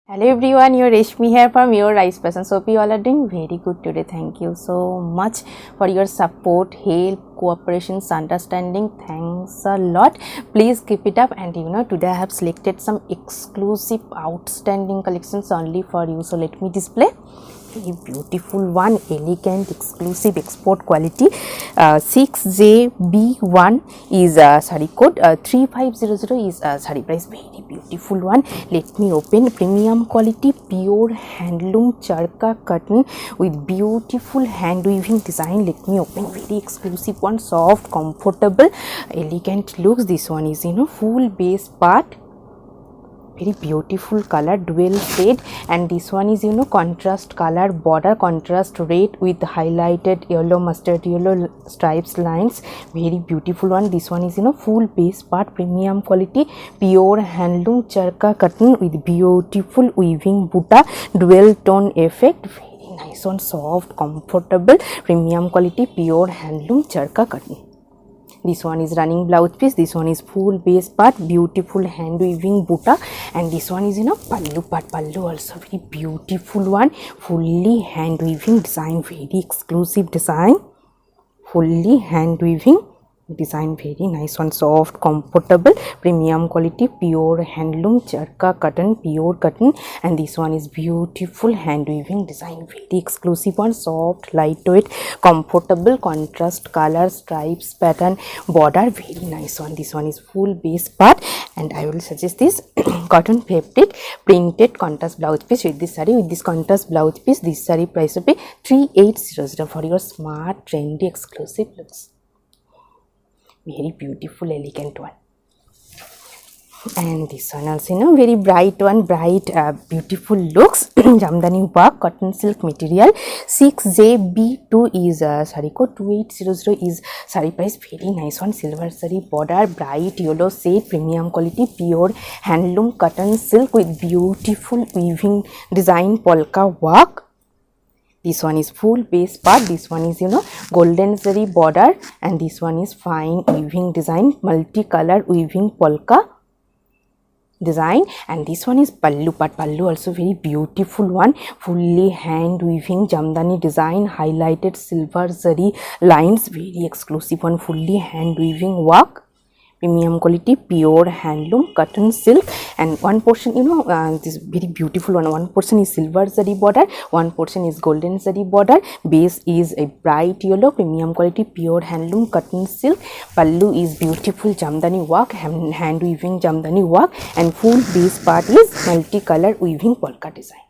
Hello everyone, your Reshmi here from your Rice Person. So hope you all are doing very good today. Thank you so much for your support, help, cooperation, understanding. Thanks a lot. Please keep it up. And today I have selected some exclusive outstanding collections only for you. So let me display. Very beautiful one, elegant, exclusive, export quality. 6JB1 is saree code, 3500 is saree price. Very beautiful one. Let me open. Premium quality, pure handloom charka cotton with beautiful hand weaving design. Let me open. Very exclusive one, soft, comfortable, elegant looks. This one is full base part. Very beautiful color, dual shade, and this one is contrast color border, contrast red with highlighted yellow, mustard yellow stripes lines. Very beautiful one. This one is full base part, premium quality, pure handloom charka cotton with beautiful weaving buta, dual tone effect. Very nice one, soft, comfortable, premium quality, pure handloom charka cotton. This one is running blouse piece. This one is full base part, beautiful hand weaving buta, and this one is pallu part. Pallu also very beautiful one, fully hand weaving design, very exclusive design, fully hand weaving design. Very nice one, soft, comfortable, premium quality, pure handloom charka cotton, pure cotton, and this one is beautiful hand weaving design, very exclusive one, soft, lightweight, comfortable, contrast color, stripes pattern, border. Very nice one. This one is full base part, and I will suggest this cotton fabric printed contrast blouse piece with this saree. With this contrast blouse piece, this saree price will be 3800 for your smart, trendy, exclusive looks. Very beautiful, elegant one. And this one also very bright one, bright, beautiful looks. Jamdani work, cotton silk material. 6JB2 is saree code, 2800 is saree price. Very nice one, silver saree border, bright yellow shade, premium quality, pure handloom cotton silk with beautiful weaving design, polka work. This one is full base part. This one is golden zari border, and this one is fine weaving design, multicolor weaving polka design, and this one is pallu part. Pallu also very beautiful one, fully hand weaving jamdani design, highlighted silver zari lines, very exclusive one, fully hand weaving work, premium quality, pure handloom cotton silk, and one portion this very beautiful one portion is silver zari border, one portion is golden zari border. Base is a bright yellow, premium quality, pure handloom cotton silk. Pallu is beautiful jamdani work, hand weaving jamdani work, and full base part is multicolor weaving polka design.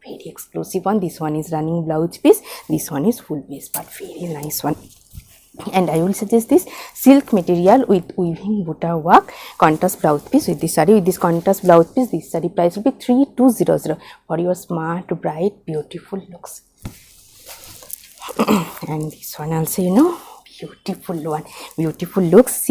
Very exclusive one. This one is running blouse piece. This one is full base part. Very nice one. And I will suggest this silk material with weaving buta work, contrast blouse piece with this saree. With this contrast blouse piece, this saree price will be 3200 for your smart, bright, beautiful looks. And this one also beautiful one, beautiful looks.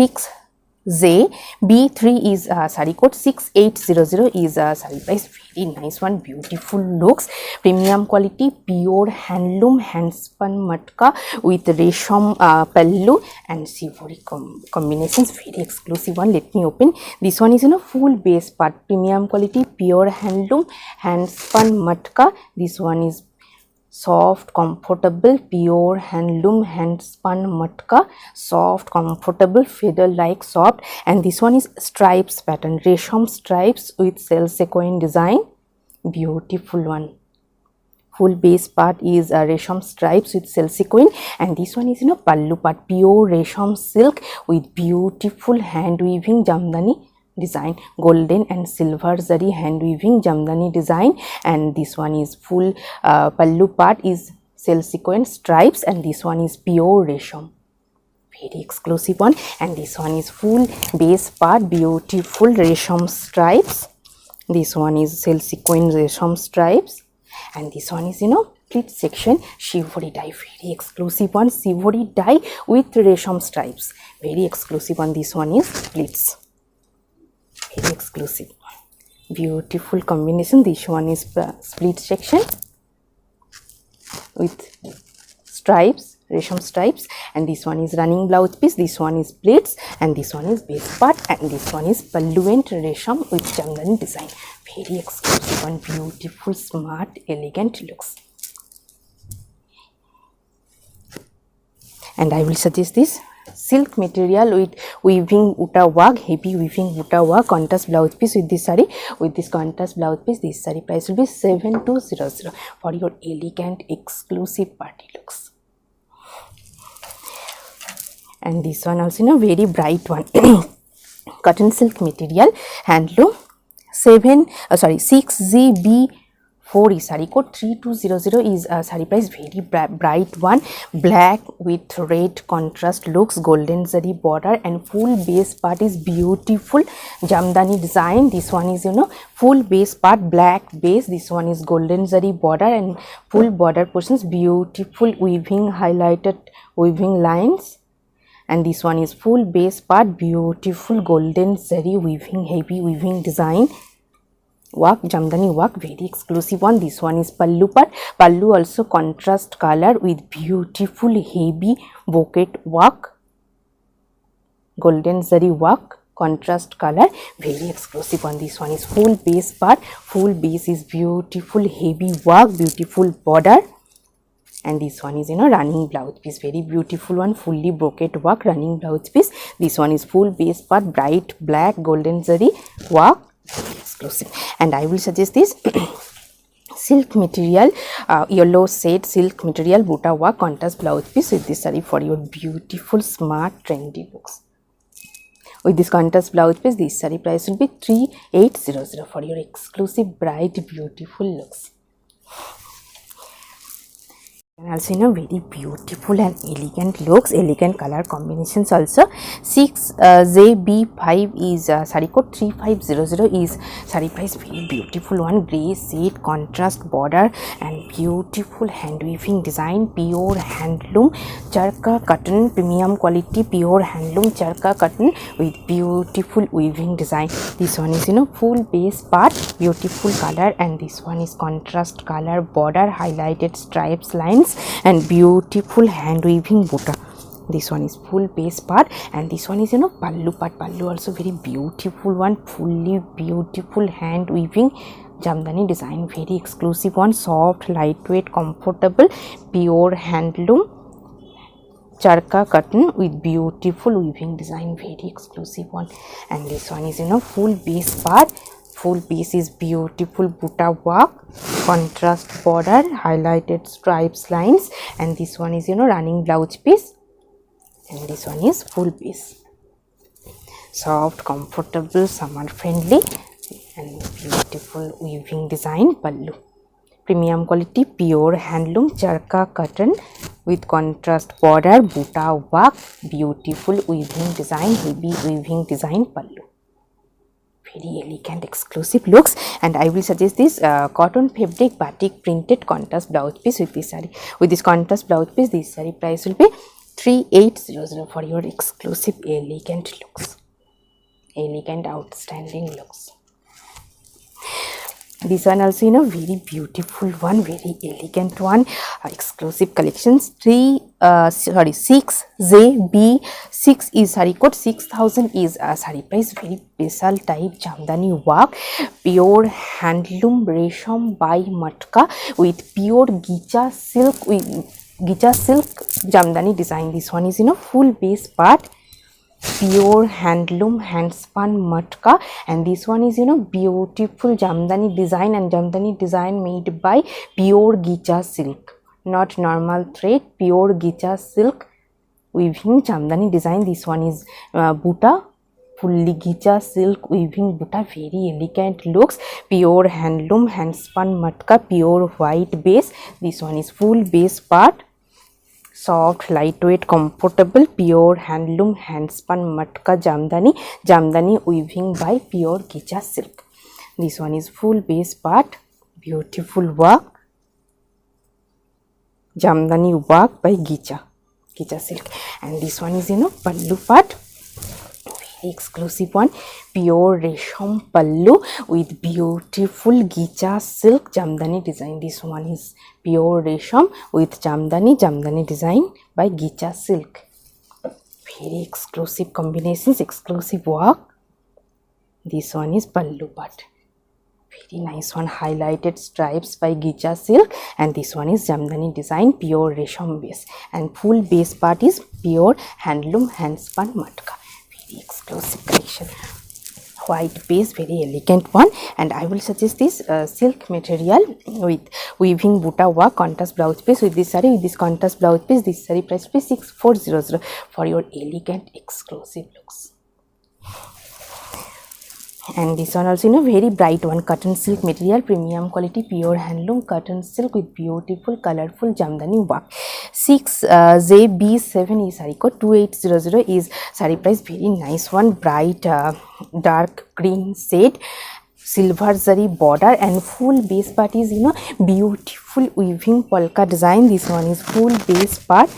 6JB3 is saree code, 6800 is saree price. Very nice one, beautiful looks, premium quality, pure handloom hand spun matka with resham pallu and sivori combinations. Very exclusive one. Let me open. This one is full base part, premium quality, pure handloom hand spun matka. This one is soft, comfortable, pure handloom hand spun matka, soft, comfortable, feather like soft, and this one is stripes pattern, resham stripes with cell sequin design. Beautiful one. Full base part is resham stripes with cell sequin, and this one is pallu part, pure resham silk with beautiful hand weaving jamdani design, golden and silver zari hand weaving jamdani design, and this one is full pallu part is cell sequin stripes, and this one is pure resham. Very exclusive one. And this one is full base part, beautiful resham stripes. This one is cell sequin resham stripes, and this one is pleat section shivori dye. Very exclusive one, shivori dye with resham stripes. Very exclusive one. This one is pleats. Very exclusive, beautiful combination. This one is split section with stripes, resham stripes, and this one is running blouse piece, this one is pleats, and this one is base part, and this one is pallu and resham with jamdani design. Very exclusive and beautiful, smart, elegant looks. And I will suggest this silk material with weaving uta work, heavy weaving uta work, contrast blouse piece with this saree. With this contrast blouse piece, this saree price will be 7200 for your elegant exclusive party looks. And this one also, very bright one. Cotton silk material, handloom, 6GB4 is saree code, 3200 is saree price. Very bright one, black with red contrast looks, golden zari border, and full base part is beautiful jamdani design. This one is full base part, black base. This one is golden zari border, and full border portions beautiful weaving, highlighted weaving lines. And this one is full base part, beautiful golden zari weaving, heavy weaving design work, jamdani work, very exclusive one. This one is pallu part, pallu also contrast color with beautiful heavy bouquet work, golden zari work, contrast color, very exclusive one. This one is full base part, full base is beautiful heavy work, beautiful border. And this one is running blouse piece, very beautiful one, fully brocade work, running blouse piece. This one is full base part, bright black golden zari work, exclusive. And I will suggest this silk material, yellow shade silk material buta work, contrast blouse piece with this saree for your beautiful, smart, trendy looks. With this contrast blouse piece, this saree price will be 3800 for your exclusive, bright, beautiful looks. And also very beautiful and elegant looks, elegant color combinations also. 6JB5 is saree code, 3500 is saree price. Very beautiful one, grey shade contrast border and beautiful hand weaving design, pure handloom charka cotton, premium quality pure handloom charka cotton with beautiful weaving design. This one is full base part, beautiful color, and this one is contrast color border, highlighted stripes lines, and beautiful hand weaving buta. This one is full base part, and this one is pallu part. Pallu also very beautiful one, fully beautiful hand weaving jamdani design, very exclusive one, soft, lightweight, comfortable, pure handloom charka cotton with beautiful weaving design, very exclusive one. And this one is full base part, full piece is beautiful buta work, contrast border, highlighted stripes lines, and this one is running blouse piece, and this one is full piece, soft, comfortable, summer friendly, and beautiful weaving design. Pallu, premium quality pure handloom charka cotton with contrast border, buta work, beautiful weaving design, heavy weaving design. Pallu, very elegant, exclusive looks. And I will suggest this cotton fabric batik printed contrast blouse piece with this saree. With this contrast blouse piece, this saree price will be 3800 for your exclusive, elegant looks, elegant, outstanding looks. This one also very beautiful one, very elegant one, exclusive collections. 6JB6 is saree code, 6000 is saree price. Very special type jamdani work, pure handloom resham by matka with pure gicha silk, with gicha silk jamdani design. This one is full base part, pure handloom hand spun matka, and this one is beautiful jamdani design, and jamdani design made by pure gicha silk, not normal thread, pure gicha silk weaving jamdani design. This one is buta, fully gicha silk weaving buta, very elegant looks, pure handloom hand spun matka, pure white base. This one is full base part, soft, lightweight, comfortable, pure handloom hand spun matka jamdani weaving by pure gicha silk. This one is full base part, beautiful work, jamdani work by gicha silk. And this one is pallu part, very exclusive one. Pure resham pallu with beautiful gicha silk jamdani design. This one is pure resham with jamdani design by gicha silk. Very exclusive combinations, exclusive work. This one is pallu part. Very nice one, highlighted stripes by gicha silk, and this one is jamdani design, pure resham base, and full base part is pure handloom handspun matka. Very exclusive collection. White base, very elegant one, and I will suggest this silk material with weaving buta work, contrast blouse piece with this saree, with this contrast blouse piece. This saree price is 6400 for your elegant exclusive looks. And this one also, very bright one, cotton silk material, premium quality, pure handloom cotton silk with beautiful colorful jamdani work. 6JB7 is saree code, 2800 is saree price. Very nice one, bright dark green shade, silver zari border, and full base part is beautiful weaving polka design. This one is full base part,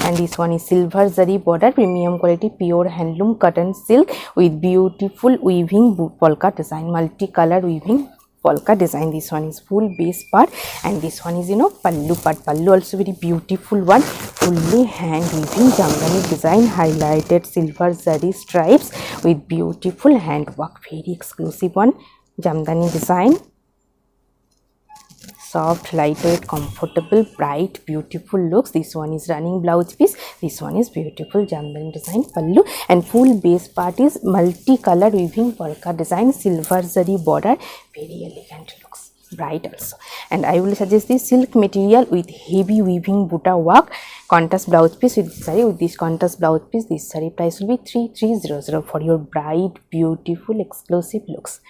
and this one is silver zari border, premium quality, pure handloom cotton silk with beautiful weaving polka design, multicolor weaving polka design. This one is full base part, and this one is pallu part. Pallu also very beautiful one, fully hand weaving jamdani design, highlighted silver zari stripes with beautiful hand work. Very exclusive one, jamdani design. Soft, lightweight, comfortable, bright, beautiful looks. This one is running blouse piece. This one is beautiful jamdani design pallu, and full base part is multicolor weaving polka design, silver zari border. Very elegant looks, bright also. And I will suggest this silk material with heavy weaving buta work, contrast blouse piece with this saree. With this contrast blouse piece, this saree price will be 3300 for your bright, beautiful, exclusive looks.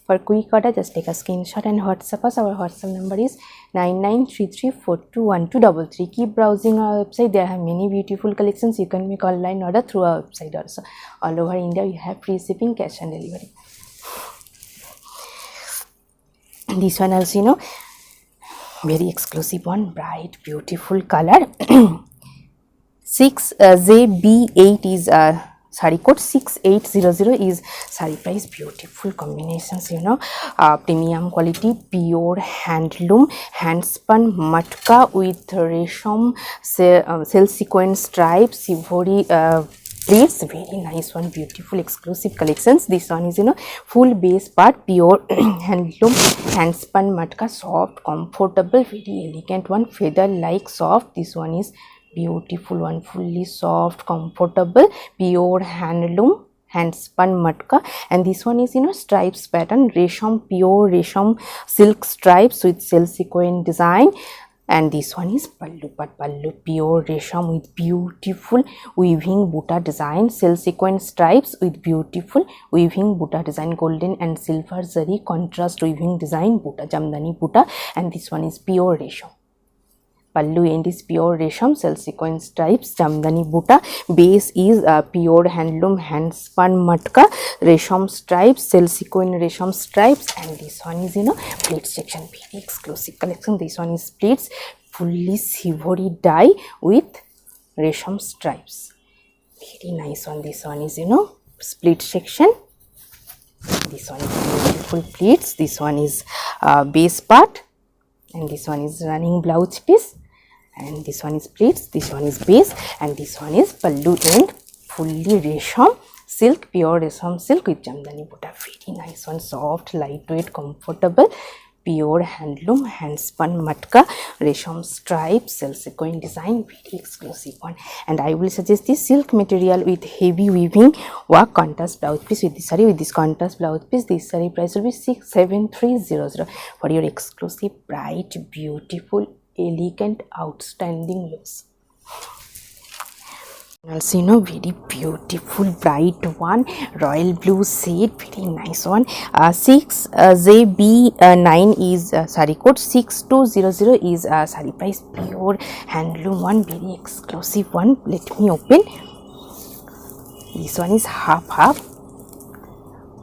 For quick order, just take a screenshot and WhatsApp us. Our WhatsApp number is 9933421233. Keep browsing our website. There are many beautiful collections. You can make online order through our website also. All over India, we have free shipping, cash and delivery. This one also, very exclusive one, bright, beautiful color. 6JB8 is saree code, 6800 is saree price. Beautiful combinations, premium quality, pure handloom handspun matka with resham cell sequence stripes, ivory pleats. Very nice one, beautiful exclusive collections. This one is full base part, pure handloom handspun matka, soft, comfortable, very elegant one, feather like soft. This one is beautiful one, fully soft, comfortable, pure handloom handspun matka, and this one is stripes pattern, resham, pure resham silk stripes with cell sequin design. And this one is pallu part, pallu pure resham with beautiful weaving buta design, cell sequin stripes with beautiful weaving buta design, golden and silver zari contrast weaving design buta, jamdani buta. And this one is pure resham. Pallu end is pure resham, cell sequence stripes, jamdani buta. Base is pure handloom handspun matka, resham stripes, cell sequin resham stripes. And this one is pleats section, very exclusive collection. This one is pleats, fully silvery dye with resham stripes. Very nice one. This one is split section. This one is beautiful pleats. This one is base part, and this one is running blouse piece, and this one is pleats, this one is base, and this one is pallu end, fully resham silk, pure resham silk with jamdani buta. Very nice one, soft, lightweight, comfortable, pure handloom handspun matka, resham stripes, cell sequin design. Very exclusive one. And I will suggest this silk material with heavy weaving work, contrast blouse piece with this saree. With this contrast blouse piece, this saree price will be 67300 for your exclusive, bright, beautiful, elegant, outstanding looks. Also very beautiful bright one, royal blue shade, very nice one. 6JB9 is saree code, 6200 is saree price, pure handloom one, very exclusive one. Let me open. This one is half.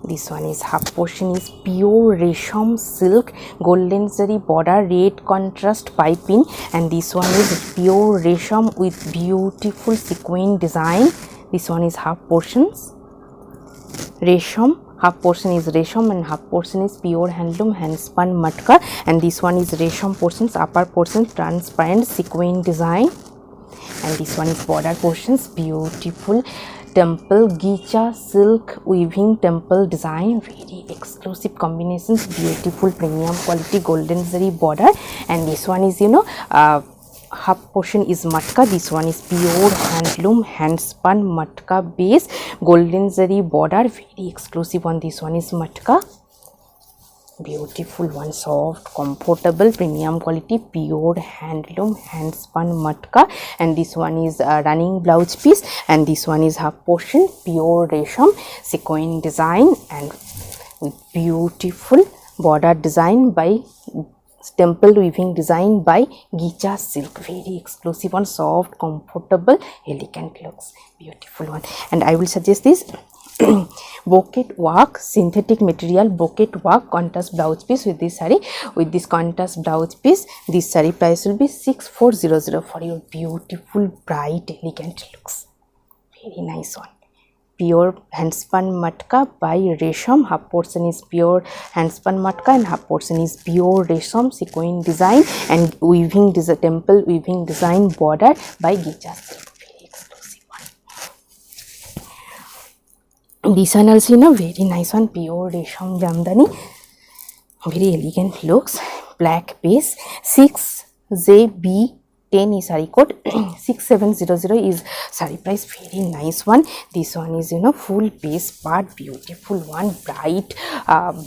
This one is half portion is pure resham silk, golden zari border, red contrast piping, and this one is pure resham with beautiful sequin design. This one is half portions. resham, half portion is resham and half portion is pure handloom hand spun matka, and this one is resham portions, upper portion transparent sequin design, and this one is border portions, beautiful temple gicha silk weaving temple design, very exclusive combinations, beautiful premium quality golden zari border, and this one is half portion is matka, this one is pure handloom hand spun matka base golden zari border, very exclusive on this one is matka, beautiful one, soft comfortable premium quality pure handloom hand spun matka, and this one is running blouse piece, and this one is half portion pure resham sequin design and with beautiful border design by temple weaving design by gicha silk, very exclusive one, soft comfortable elegant looks, beautiful one. And I will suggest this bouquet work synthetic material bouquet work contrast blouse piece with this saree, with this contrast blouse piece, this saree price will be 6400 for your beautiful bright elegant looks, very nice one. Pure handspun matka by resham, half portion is pure handspun matka and half portion is pure resham sequin design and weaving temple weaving design border by gicha silk, very exclusive one. This one also very nice one, pure resham jamdani, very elegant looks, black base, 6JB10 is saree code 6700 is saree price, very nice one. This one is full base part, beautiful one, bright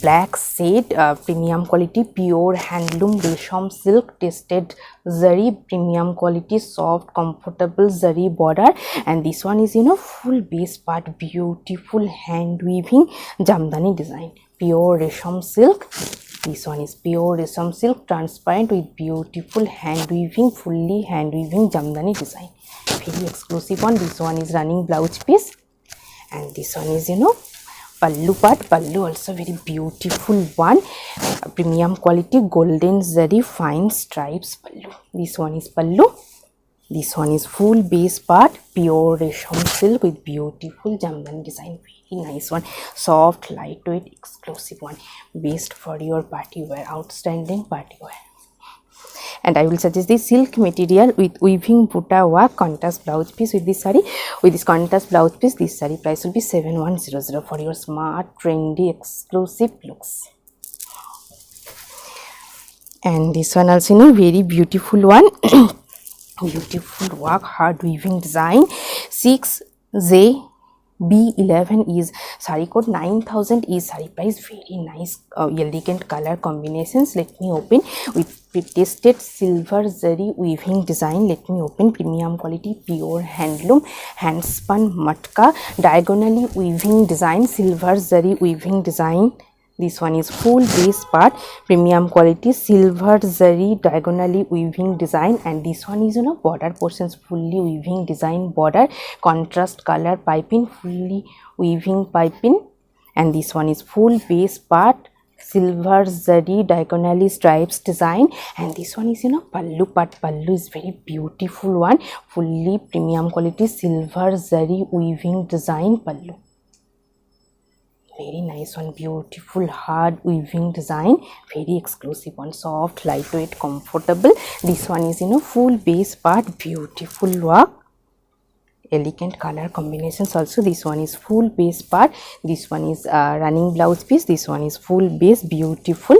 black shade, premium quality pure handloom resham silk tested zari, premium quality soft comfortable zari border, and this one is full base part, beautiful hand weaving jamdani design, pure resham silk. This one is pure resham silk transparent with beautiful hand weaving, fully hand weaving jamdani design, very exclusive one. This one is running blouse piece, and this one is pallu part, pallu also very beautiful one, premium quality golden zari fine stripes pallu. This one is pallu, this one is full base part, pure resham silk with beautiful jamdani design, very nice one, soft lightweight exclusive one, best for your party wear, outstanding party wear. And I will suggest this silk material with weaving butta work contrast blouse piece with this saree, with this contrast blouse piece, this saree price will be 7100 for your smart trendy exclusive looks. And this one also very beautiful one beautiful work, hard weaving design, 6JB11 is saree code, 9000 is saree price, very nice elegant color combinations. Let me open with tested silver zari weaving design, let me open, premium quality pure handloom hand spun matka diagonally weaving design, silver zari weaving design. This one is full base part, premium quality silver zari diagonally weaving design, and this one is border portions fully weaving design border, contrast color piping, fully weaving piping, and this one is full base part, silver zari diagonally stripes design, and this one is pallu part, pallu is very beautiful one, fully premium quality silver zari weaving design pallu, very nice one, beautiful hard weaving design, very exclusive one, soft lightweight comfortable. This one is full base part, beautiful work, elegant color combinations also. This one is full base part, this one is running blouse piece, this one is full base, beautiful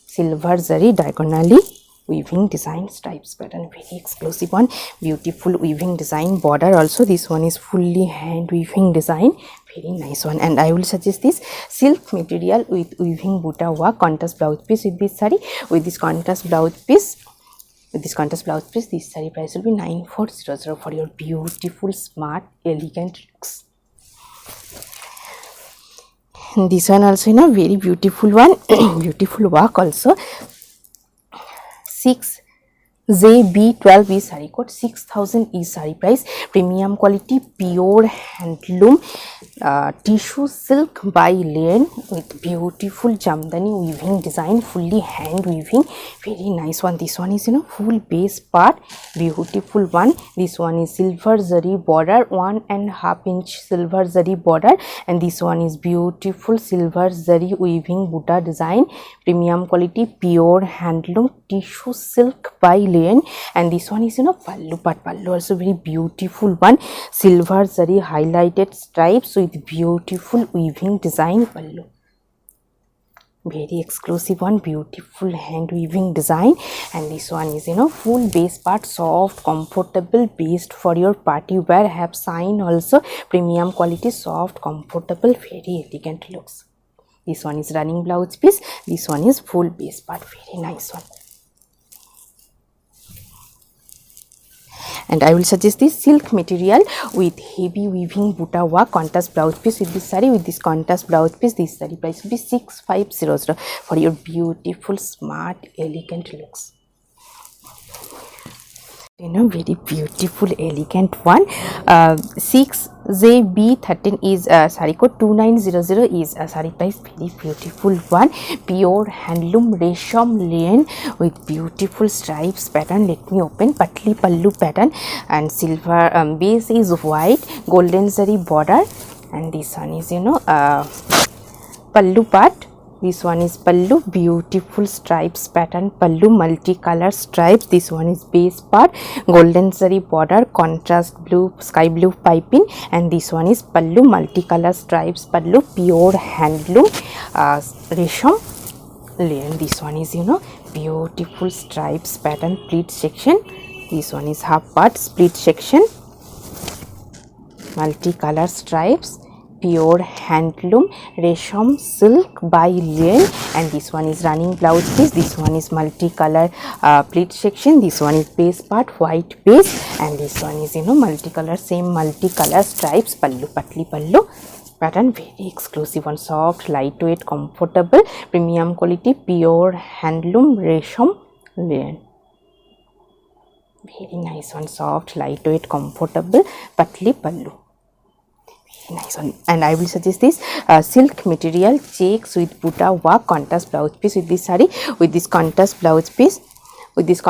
silver zari diagonally weaving design stripes pattern, very exclusive one, beautiful weaving design border also. This one is fully hand weaving design, very nice one. And I will suggest this silk material with weaving butta work contrast blouse piece with this saree, with this contrast blouse piece, with this contrast blouse piece, this saree price will be 9400 for your beautiful smart elegant looks. And this one also very beautiful one beautiful work also, JB12 is saree code, 6000 is saree price, premium quality pure handloom tissue silk by Lane with beautiful jamdani weaving design, fully hand weaving, very nice one. This one is full base part, beautiful one. This one is silver zari border, 1.5 inch silver zari border, and this one is beautiful silver zari weaving Buddha design, premium quality pure handloom tissue silk by Lane. And this one is pallu part, pallu also very beautiful one, silver zari highlighted stripes with beautiful weaving design pallu, very exclusive one, beautiful hand weaving design. And this one is full base part, soft comfortable, based for your party wear, have sign also, premium quality, soft comfortable, very elegant looks. This one is running blouse piece, this one is full base part, very nice one. And I will suggest this silk material with heavy weaving buta work, contrast blouse piece with this saree. With this contrast blouse piece, this saree price will be 6500 for your beautiful, smart, elegant looks. Very beautiful, elegant one. 6JB13 is saree code, 2900 is saree price, very beautiful one, pure handloom resham lane with beautiful stripes pattern. Let me open, patli pallu pattern, and silver base is white, golden zari border, and this one is pallu part. This one is pallu, beautiful stripes pattern pallu, multicolor stripes. This one is base part, golden zari border, contrast blue, sky blue piping, and this one is pallu, multicolor stripes pallu, pure handloom resham layer. This one is beautiful stripes pattern pleat section. This one is half part split section, multicolor stripes, pure handloom resham silk by Lane. And this one is running blouse piece, this one is multicolor pleat section, this one is base part white base, and this one is multicolor, same multicolor stripes pallu, patli pallu pattern, very exclusive one, soft, lightweight, comfortable, premium quality, pure handloom resham Lane. Very nice one, soft, lightweight, comfortable, patli pallu. Nice one. And I will suggest this silk material checks with buta work, contrast blouse piece with this saree. With this contrast blouse piece, this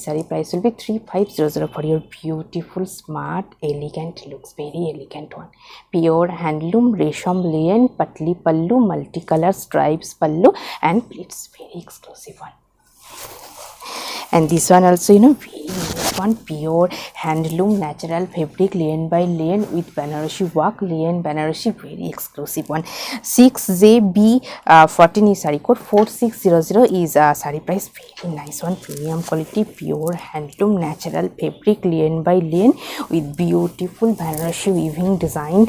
saree price will be 3500 for your beautiful, smart, elegant looks, very elegant one, pure handloom resham lane, patli pallu, multicolor stripes pallu and pleats, very exclusive one. And this one also very nice one, pure handloom natural fabric Lane by Lane with Banarasi work, Lane Banarasi, very exclusive one. 6JB14 is saree code, 4600 is saree price, very nice one, premium quality, pure handloom natural fabric Lane by Lane with beautiful Banarasi weaving design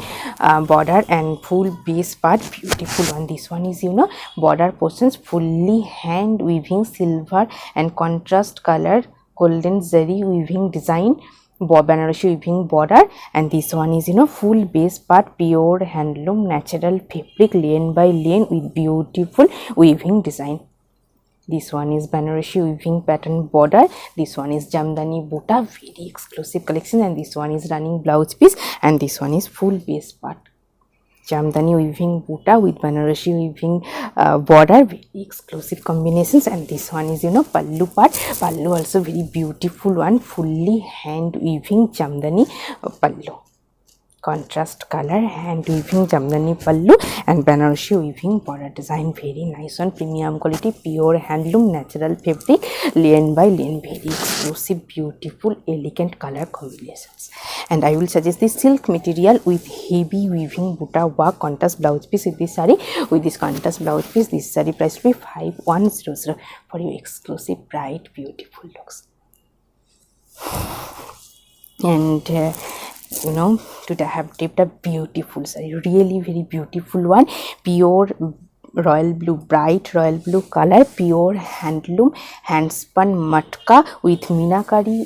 border and full base part, beautiful one. This one is border portions fully hand weaving silver and contrast color golden zari weaving design, Banarasi weaving border, and this one is full base part, pure handloom natural fabric Lane by Lane with beautiful weaving design. This one is Banarasi weaving pattern border, this one is Jamdani buta, very exclusive collection, and this one is running blouse piece, and this one is full base part, Jamdani weaving buta with Banarasi weaving border, very exclusive combinations. And this one is pallu part, pallu also very beautiful one, fully hand weaving Jamdani pallu, contrast color hand weaving Jamdani pallu and Banarasi weaving border design, very nice one, premium quality, pure handloom natural fabric Lane by Lane, very exclusive, beautiful, elegant color combinations. And I will suggest this silk material with heavy weaving buta work, contrast blouse piece with this saree. With this contrast blouse piece, this saree price will be 5100 for your exclusive, bright, beautiful looks. And today I have dipped a beautiful saree, really very beautiful one, pure royal blue, bright royal blue color, pure handloom hand spun matka with minakari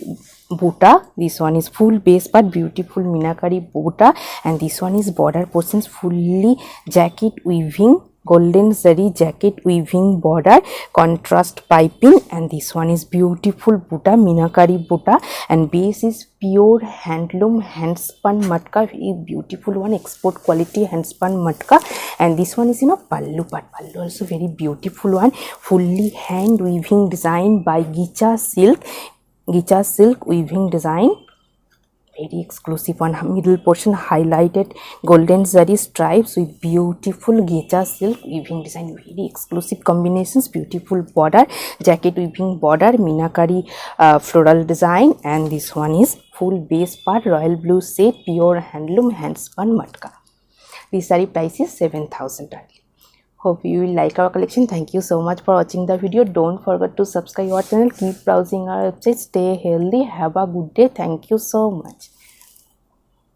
buta. This one is full base part, beautiful minakari buta, and this one is border portions fully jacket weaving golden zari jacket weaving border, contrast piping, and this one is beautiful buta, minakari buta, and base is pure handloom handspun matka, very beautiful one, export quality handspun matka. And this one is pallu part, pallu also very beautiful one, fully hand weaving design by Gicha silk weaving design, very exclusive one. Middle portion highlighted golden zari stripes with beautiful Gicha silk weaving design, very exclusive combinations, beautiful border, jacket weaving border, minakari floral design, and this one is full base part royal blue set, pure handloom handspun matka. The saree price is 7,000 only. Hope you will like our collection. Thank you so much for watching the video. Don't forget to subscribe our channel. Keep browsing our website. Stay healthy. Have a good day. Thank you so much.